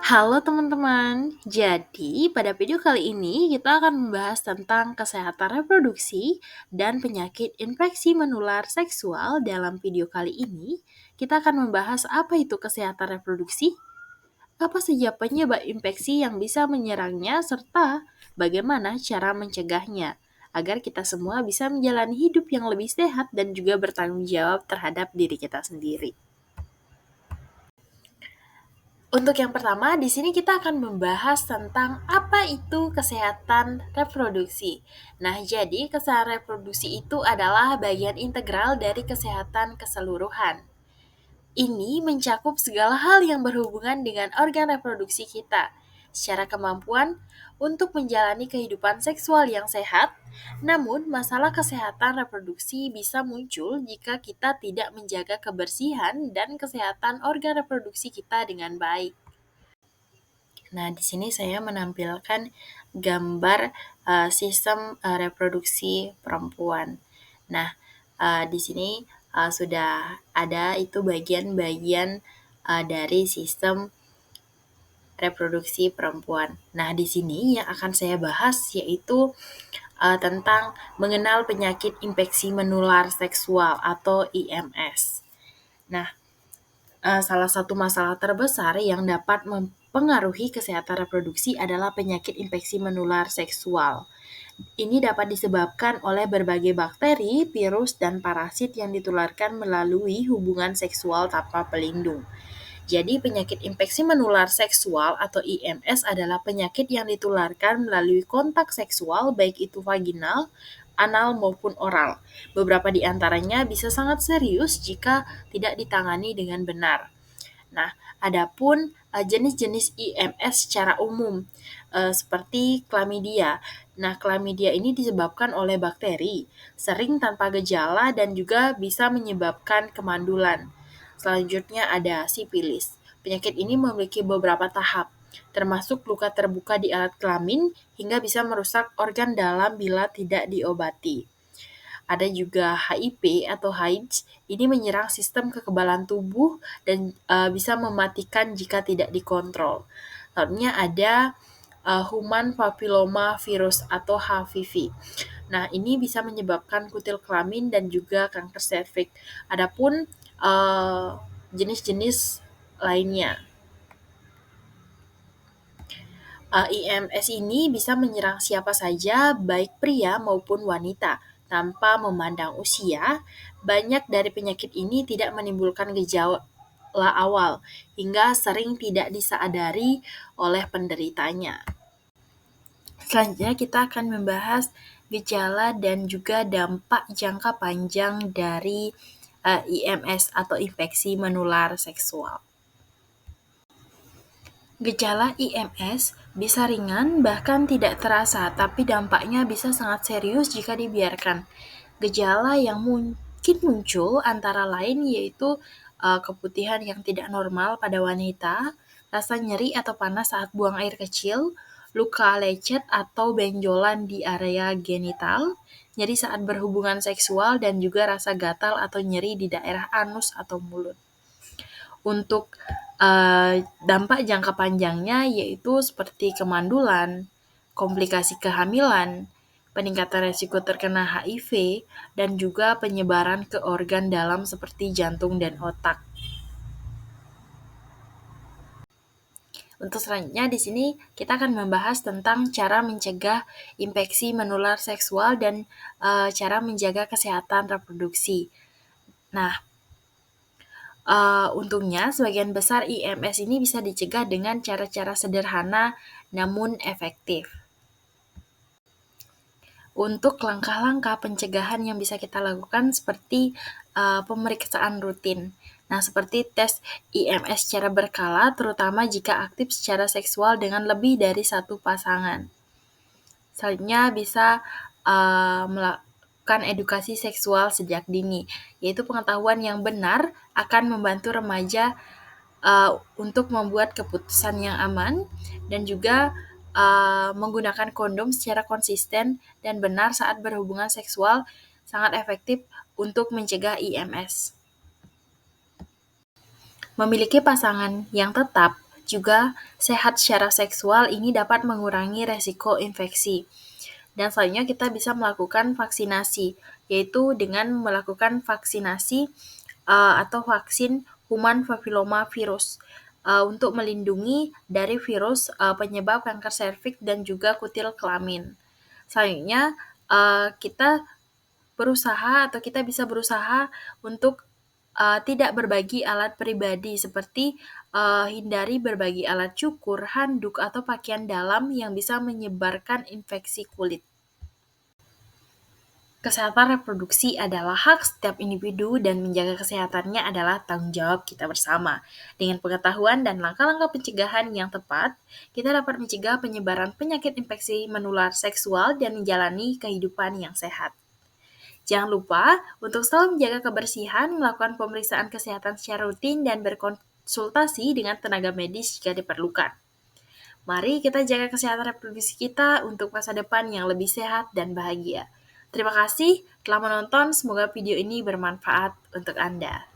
Halo teman-teman, jadi pada video kali ini kita akan membahas tentang kesehatan reproduksi dan penyakit infeksi menular seksual. Dalam video kali ini, kita akan membahas apa itu kesehatan reproduksi, apa saja penyebab infeksi yang bisa menyerangnya, serta bagaimana cara mencegahnya, agar kita semua bisa menjalani hidup yang lebih sehat dan juga bertanggung jawab terhadap diri kita sendiri. Untuk yang pertama, di sini kita akan membahas tentang apa itu kesehatan reproduksi. Nah, jadi kesehatan reproduksi itu adalah bagian integral dari kesehatan keseluruhan. Ini mencakup segala hal yang berhubungan dengan organ reproduksi kita, secara kemampuan untuk menjalani kehidupan seksual yang sehat. Namun, masalah kesehatan reproduksi bisa muncul jika kita tidak menjaga kebersihan dan kesehatan organ reproduksi kita dengan baik. Nah, di sini saya menampilkan gambar sistem reproduksi perempuan. Nah, di sini sudah ada itu bagian-bagian dari sistem reproduksi perempuan. Nah, di sini yang akan saya bahas yaitu tentang mengenal penyakit infeksi menular seksual atau IMS. Nah, salah satu masalah terbesar yang dapat mempengaruhi kesehatan reproduksi adalah penyakit infeksi menular seksual. Ini dapat disebabkan oleh berbagai bakteri, virus, dan parasit yang ditularkan melalui hubungan seksual tanpa pelindung. Jadi penyakit infeksi menular seksual atau IMS adalah penyakit yang ditularkan melalui kontak seksual baik itu vaginal, anal maupun oral. Beberapa di antaranya bisa sangat serius jika tidak ditangani dengan benar. Nah, adapun jenis-jenis IMS secara umum seperti chlamydia. Nah, chlamydia ini disebabkan oleh bakteri, sering tanpa gejala dan juga bisa menyebabkan kemandulan. Selanjutnya ada sifilis. Penyakit ini memiliki beberapa tahap, termasuk luka terbuka di alat kelamin hingga bisa merusak organ dalam bila tidak diobati. Ada juga HIV atau AIDS, ini menyerang sistem kekebalan tubuh dan bisa mematikan jika tidak dikontrol. Lainnya ada human papilloma virus atau HPV. Nah, ini bisa menyebabkan kutil kelamin dan juga kanker serviks. Adapun jenis-jenis lainnya. IMS ini bisa menyerang siapa saja, baik pria maupun wanita, tanpa memandang usia. Banyak dari penyakit ini tidak menimbulkan gejala awal, hingga sering tidak disadari oleh penderitanya. Selanjutnya kita akan membahas gejala dan juga dampak jangka panjang dari IMS atau infeksi menular seksual. Gejala IMS bisa ringan bahkan tidak terasa, tapi dampaknya bisa sangat serius jika dibiarkan. Gejala yang mungkin muncul antara lain yaitu keputihan yang tidak normal pada wanita, rasa nyeri atau panas saat buang air kecil, luka lecet atau benjolan di area genital, nyeri saat berhubungan seksual, dan juga rasa gatal atau nyeri di daerah anus atau mulut. Untuk dampak jangka panjangnya yaitu seperti kemandulan, komplikasi kehamilan, peningkatan resiko terkena HIV, dan juga penyebaran ke organ dalam seperti jantung dan otak. Untuk selanjutnya di sini kita akan membahas tentang cara mencegah infeksi menular seksual dan cara menjaga kesehatan reproduksi. Nah, untungnya sebagian besar IMS ini bisa dicegah dengan cara-cara sederhana namun efektif. Untuk langkah-langkah pencegahan yang bisa kita lakukan seperti pemeriksaan rutin. Nah, seperti tes IMS secara berkala, terutama jika aktif secara seksual dengan lebih dari satu pasangan. Selanjutnya bisa melakukan edukasi seksual sejak dini, yaitu pengetahuan yang benar akan membantu remaja untuk membuat keputusan yang aman dan juga menggunakan kondom secara konsisten dan benar saat berhubungan seksual sangat efektif untuk mencegah IMS. Memiliki pasangan yang tetap Juga, sehat secara seksual ini dapat mengurangi resiko infeksi. Dan selanjutnya kita bisa melakukan vaksinasi, yaitu dengan melakukan vaksinasi atau vaksin human papilloma virus untuk melindungi dari virus penyebab kanker serviks dan juga kutil kelamin. Selanjutnya, kita bisa berusaha untuk tidak berbagi alat pribadi seperti hindari berbagi alat cukur, handuk, atau pakaian dalam yang bisa menyebarkan infeksi kulit. Kesehatan reproduksi adalah hak setiap individu dan menjaga kesehatannya adalah tanggung jawab kita bersama. Dengan pengetahuan dan langkah-langkah pencegahan yang tepat, kita dapat mencegah penyebaran penyakit infeksi menular seksual dan menjalani kehidupan yang sehat. Jangan lupa untuk selalu menjaga kebersihan, melakukan pemeriksaan kesehatan secara rutin, dan berkonsultasi dengan tenaga medis jika diperlukan. Mari kita jaga kesehatan reproduksi kita untuk masa depan yang lebih sehat dan bahagia. Terima kasih telah menonton, semoga video ini bermanfaat untuk Anda.